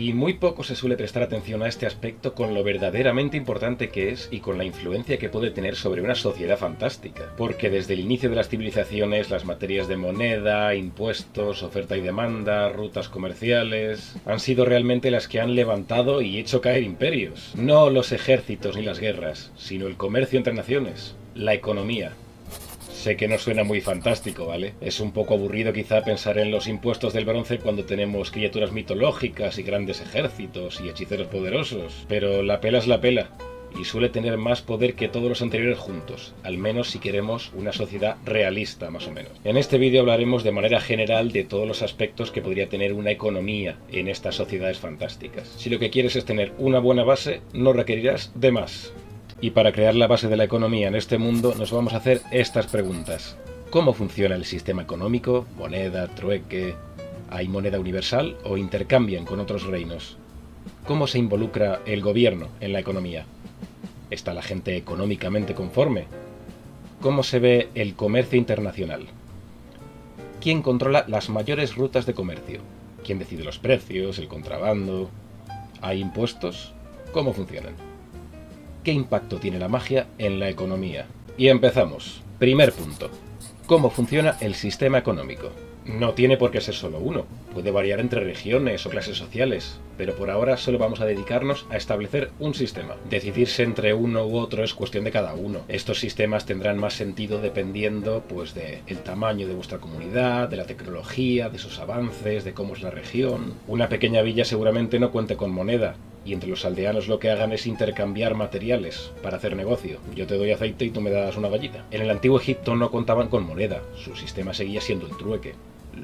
Y muy poco se suele prestar atención a este aspecto con lo verdaderamente importante que es y con la influencia que puede tener sobre una sociedad fantástica. Porque desde el inicio de las civilizaciones, las materias de moneda, impuestos, oferta y demanda, rutas comerciales, han sido realmente las que han levantado y hecho caer imperios. No los ejércitos ni las guerras, sino el comercio entre naciones, la economía. Sé que no suena muy fantástico, ¿vale? Es un poco aburrido quizá pensar en los impuestos del bronce cuando tenemos criaturas mitológicas y grandes ejércitos y hechiceros poderosos, pero la pela es la pela, y suele tener más poder que todos los anteriores juntos, al menos si queremos una sociedad realista, más o menos. En este vídeo hablaremos de manera general de todos los aspectos que podría tener una economía en estas sociedades fantásticas. Si lo que quieres es tener una buena base, no requerirás de más. Y para crear la base de la economía en este mundo nos vamos a hacer estas preguntas. ¿Cómo funciona el sistema económico? ¿Moneda, trueque? ¿Hay moneda universal o intercambian con otros reinos? ¿Cómo se involucra el gobierno en la economía? ¿Está la gente económicamente conforme? ¿Cómo se ve el comercio internacional? ¿Quién controla las mayores rutas de comercio? ¿Quién decide los precios, el contrabando? ¿Hay impuestos? ¿Cómo funcionan? ¿Qué impacto tiene la magia en la economía? Y empezamos. Primer punto. ¿Cómo funciona el sistema económico? No tiene por qué ser solo uno. Puede variar entre regiones o clases sociales, pero por ahora solo vamos a dedicarnos a establecer un sistema. Decidirse entre uno u otro es cuestión de cada uno. Estos sistemas tendrán más sentido dependiendo, pues, del tamaño de vuestra comunidad, de la tecnología, de sus avances, de cómo es la región. Una pequeña villa seguramente no cuente con moneda, y entre los aldeanos lo que hagan es intercambiar materiales para hacer negocio. Yo te doy aceite y tú me das una gallina. En el antiguo Egipto no contaban con moneda, su sistema seguía siendo el trueque.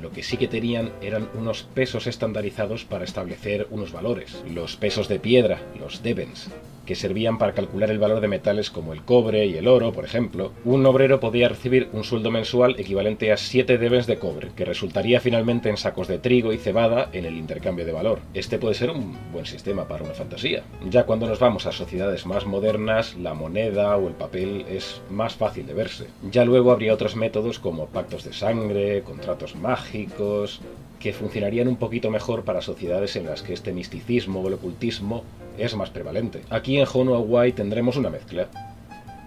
Lo que sí que tenían eran unos pesos estandarizados para establecer unos valores. Los pesos de piedra, los devens, que servían para calcular el valor de metales como el cobre y el oro, por ejemplo. Un obrero podía recibir un sueldo mensual equivalente a 7 devens de cobre, que resultaría finalmente en sacos de trigo y cebada en el intercambio de valor. Este puede ser un buen sistema para una fantasía. Ya cuando nos vamos a sociedades más modernas, la moneda o el papel es más fácil de verse. Ya luego habría otros métodos como pactos de sangre, contratos mágicos, que funcionarían un poquito mejor para sociedades en las que este misticismo o el ocultismo es más prevalente. Aquí en Hono Hawaii tendremos una mezcla.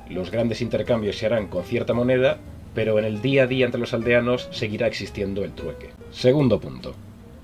Los grandes intercambios se harán con cierta moneda, pero en el día a día entre los aldeanos seguirá existiendo el trueque. Segundo punto.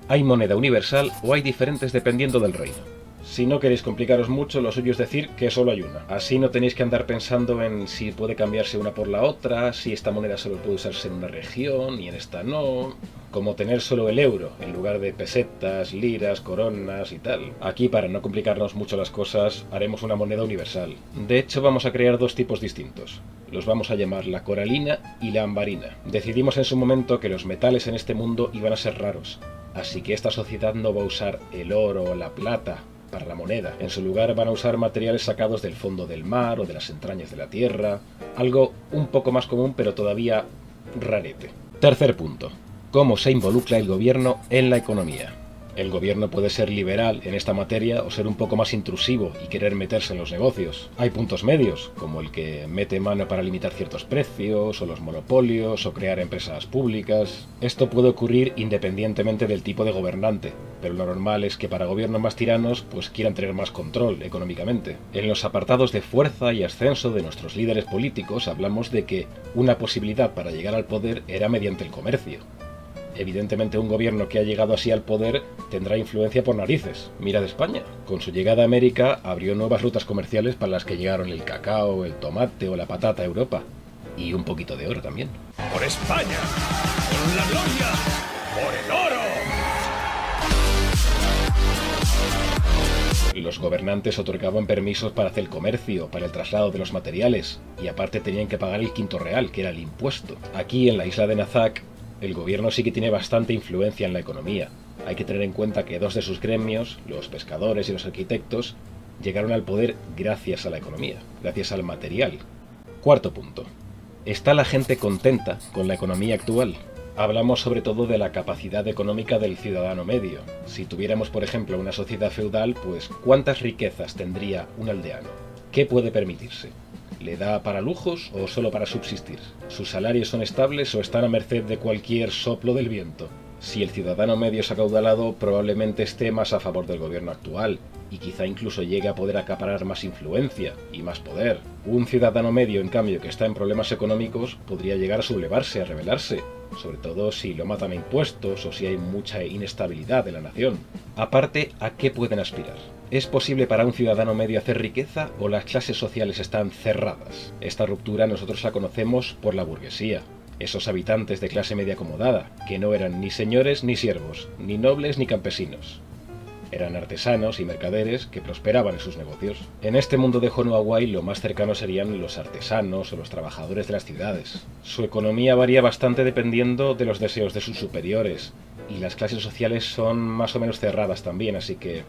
¿Hay moneda universal o hay diferentes dependiendo del reino? Si no queréis complicaros mucho, lo suyo es decir que solo hay una. Así no tenéis que andar pensando en si puede cambiarse una por la otra, si esta moneda solo puede usarse en una región y en esta no. Como tener solo el euro en lugar de pesetas, liras, coronas y tal. Aquí, para no complicarnos mucho las cosas, haremos una moneda universal. De hecho, vamos a crear dos tipos distintos. Los vamos a llamar la coralina y la ambarina. Decidimos en su momento que los metales en este mundo iban a ser raros, así que esta sociedad no va a usar el oro o la plata para la moneda. En su lugar van a usar materiales sacados del fondo del mar o de las entrañas de la tierra, algo un poco más común pero todavía rarete. Tercer punto. ¿Cómo se involucra el gobierno en la economía? El gobierno puede ser liberal en esta materia o ser un poco más intrusivo y querer meterse en los negocios. Hay puntos medios, como el que mete mano para limitar ciertos precios, o los monopolios, o crear empresas públicas. Esto puede ocurrir independientemente del tipo de gobernante, pero lo normal es que para gobiernos más tiranos pues quieran tener más control económicamente. En los apartados de fuerza y ascenso de nuestros líderes políticos hablamos de que una posibilidad para llegar al poder era mediante el comercio. Evidentemente un gobierno que ha llegado así al poder tendrá influencia por narices. Mira de España. Con su llegada a América abrió nuevas rutas comerciales para las que llegaron el cacao, el tomate o la patata a Europa. Y un poquito de oro también. ¡Por España! ¡Por la gloria! ¡Por el oro! Los gobernantes otorgaban permisos para hacer el comercio, para el traslado de los materiales, y aparte tenían que pagar el quinto real, que era el impuesto. Aquí en la isla de Nazac, el gobierno sí que tiene bastante influencia en la economía. Hay que tener en cuenta que dos de sus gremios, los pescadores y los arquitectos, llegaron al poder gracias a la economía, gracias al material. Cuarto punto. ¿Está la gente contenta con la economía actual? Hablamos sobre todo de la capacidad económica del ciudadano medio. Si tuviéramos, por ejemplo, una sociedad feudal, pues ¿cuántas riquezas tendría un aldeano? ¿Qué puede permitirse? ¿Le da para lujos o solo para subsistir? ¿Sus salarios son estables o están a merced de cualquier soplo del viento? Si el ciudadano medio es acaudalado, probablemente esté más a favor del gobierno actual, y quizá incluso llegue a poder acaparar más influencia y más poder. Un ciudadano medio, en cambio, que está en problemas económicos, podría llegar a sublevarse, a rebelarse, sobre todo si lo matan a impuestos o si hay mucha inestabilidad en la nación. Aparte, ¿a qué pueden aspirar? ¿Es posible para un ciudadano medio hacer riqueza o las clases sociales están cerradas? Esta ruptura nosotros la conocemos por la burguesía. Esos habitantes de clase media acomodada, que no eran ni señores ni siervos, ni nobles ni campesinos. Eran artesanos y mercaderes que prosperaban en sus negocios. En este mundo de Honuawai lo más cercano serían los artesanos o los trabajadores de las ciudades. Su economía varía bastante dependiendo de los deseos de sus superiores, y las clases sociales son más o menos cerradas también, así que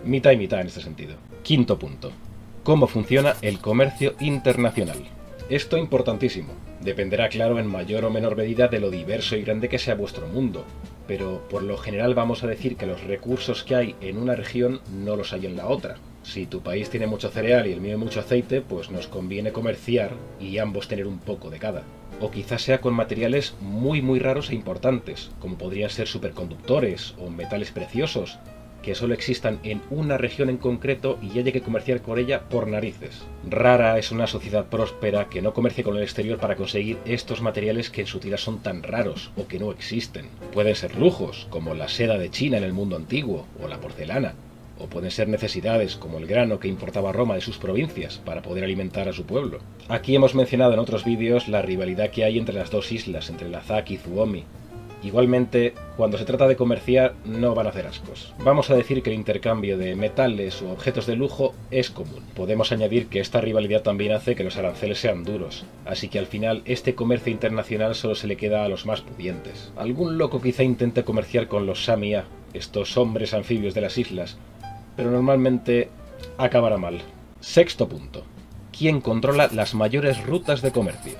mitad y mitad en este sentido. Quinto punto. ¿Cómo funciona el comercio internacional? Esto importantísimo. Dependerá, claro, en mayor o menor medida de lo diverso y grande que sea vuestro mundo, pero por lo general vamos a decir que los recursos que hay en una región no los hay en la otra. Si tu país tiene mucho cereal y el mío mucho aceite, pues nos conviene comerciar y ambos tener un poco de cada. O quizás sea con materiales muy raros e importantes, como podrían ser superconductores o metales preciosos, que solo existan en una región en concreto y haya que comerciar con ella por narices. Rara es una sociedad próspera que no comercie con el exterior para conseguir estos materiales que en su tira son tan raros o que no existen. Pueden ser lujos, como la seda de China en el mundo antiguo, o la porcelana, o pueden ser necesidades, como el grano que importaba Roma de sus provincias para poder alimentar a su pueblo. Aquí hemos mencionado en otros vídeos la rivalidad que hay entre las dos islas, entre Lazaq y Suomi. Igualmente, cuando se trata de comerciar, no van a hacer ascos. Vamos a decir que el intercambio de metales o objetos de lujo es común. Podemos añadir que esta rivalidad también hace que los aranceles sean duros, así que al final este comercio internacional solo se le queda a los más pudientes. Algún loco quizá intente comerciar con los Samia, estos hombres anfibios de las islas, pero normalmente acabará mal. Sexto punto. ¿Quién controla las mayores rutas de comercio?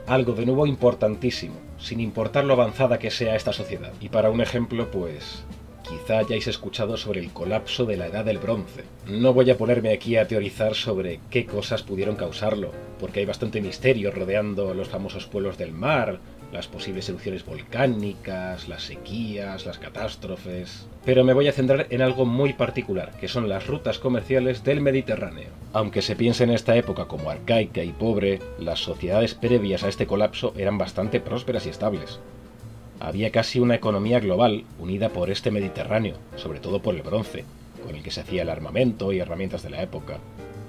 Algo de nuevo importantísimo, sin importar lo avanzada que sea esta sociedad. Y para un ejemplo, pues quizá hayáis escuchado sobre el colapso de la Edad del Bronce. No voy a ponerme aquí a teorizar sobre qué cosas pudieron causarlo, porque hay bastante misterio rodeando los famosos pueblos del mar, las posibles erupciones volcánicas, las sequías, las catástrofes. Pero me voy a centrar en algo muy particular, que son las rutas comerciales del Mediterráneo. Aunque se piense en esta época como arcaica y pobre, las sociedades previas a este colapso eran bastante prósperas y estables. Había casi una economía global unida por este Mediterráneo, sobre todo por el bronce, con el que se hacía el armamento y herramientas de la época,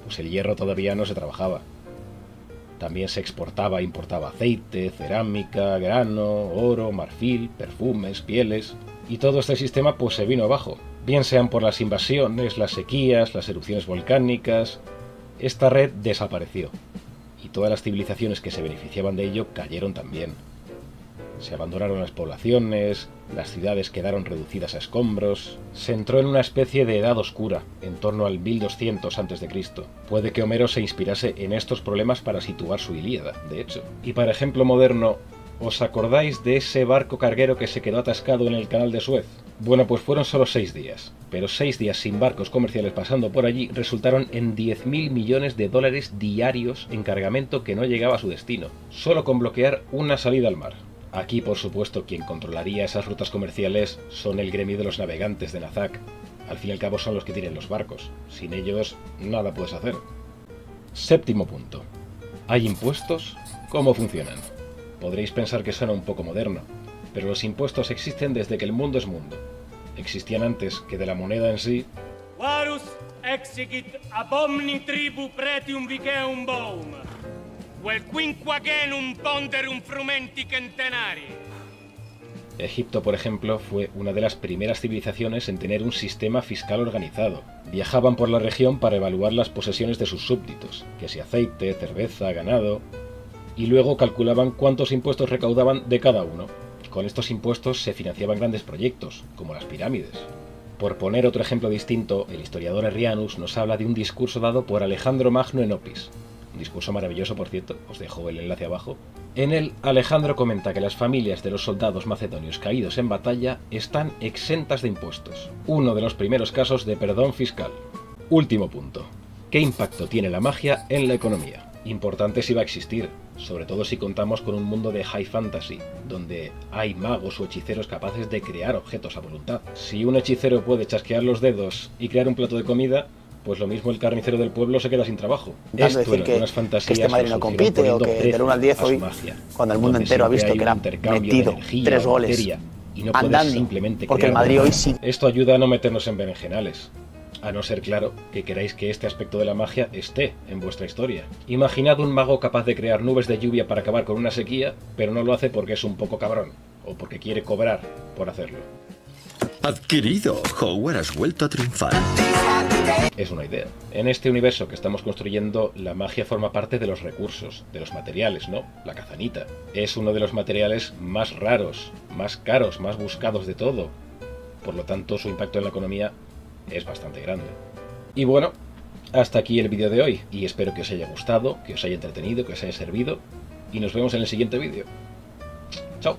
pues el hierro todavía no se trabajaba. También se exportaba e importaba aceite, cerámica, grano, oro, marfil, perfumes, pieles, y todo este sistema pues se vino abajo, bien sean por las invasiones, las sequías, las erupciones volcánicas. Esta red desapareció, y todas las civilizaciones que se beneficiaban de ello cayeron también. Se abandonaron las poblaciones, las ciudades quedaron reducidas a escombros. Se entró en una especie de edad oscura, en torno al 1200 a.C. Puede que Homero se inspirase en estos problemas para situar su Ilíada, de hecho. Y para ejemplo moderno, ¿os acordáis de ese barco carguero que se quedó atascado en el canal de Suez? Bueno, pues fueron solo 6 días, pero 6 días sin barcos comerciales pasando por allí resultaron en $10.000 millones diarios en cargamento que no llegaba a su destino, solo con bloquear una salida al mar. Aquí, por supuesto, quien controlaría esas rutas comerciales son el gremio de los navegantes de Lazaq. Al fin y al cabo son los que tienen los barcos. Sin ellos, nada puedes hacer. Séptimo punto. ¿Hay impuestos? ¿Cómo funcionan? Podréis pensar que suena un poco moderno, pero los impuestos existen desde que el mundo es mundo. Existían antes que de la moneda en sí. Varus exigit ab omni tribu pretium viceum boum. Vel quinquagenum ponderum frumenti centenari. Egipto, por ejemplo, fue una de las primeras civilizaciones en tener un sistema fiscal organizado. Viajaban por la región para evaluar las posesiones de sus súbditos, que si aceite, cerveza, ganado, y luego calculaban cuántos impuestos recaudaban de cada uno. Con estos impuestos se financiaban grandes proyectos, como las pirámides. Por poner otro ejemplo distinto, el historiador Arrianus nos habla de un discurso dado por Alejandro Magno en Opis. Un discurso maravilloso, por cierto, os dejo el enlace abajo. En él, Alejandro comenta que las familias de los soldados macedonios caídos en batalla están exentas de impuestos. Uno de los primeros casos de perdón fiscal. Último punto. ¿Qué impacto tiene la magia en la economía? Importante si va a existir. sobre todo si contamos con un mundo de high fantasy, donde hay magos o hechiceros capaces de crear objetos a voluntad. Si un hechicero puede chasquear los dedos y crear un plato de comida, pues lo mismo el carnicero del pueblo se queda sin trabajo. Esto decir que este Madrid no compite, o que del 1 al 10 hoy, cuando el mundo entero ha visto que era metido 3 goles y no andando, simplemente porque el Madrid hoy sí. Esto ayuda a no meternos en berenjenales, a no ser, claro, que queráis que este aspecto de la magia esté en vuestra historia. Imaginad un mago capaz de crear nubes de lluvia para acabar con una sequía, pero no lo hace porque es un poco cabrón, o porque quiere cobrar por hacerlo. Adquirido, Howard, has vuelto a triunfar. Es una idea. En este universo que estamos construyendo, la magia forma parte de los recursos, de los materiales, ¿no? La kazanita. Es uno de los materiales más raros, más caros, más buscados de todo. Por lo tanto, su impacto en la economía es bastante grande. Y bueno, hasta aquí el vídeo de hoy. Y espero que os haya gustado, que os haya entretenido, que os haya servido. Y nos vemos en el siguiente vídeo. ¡Chao!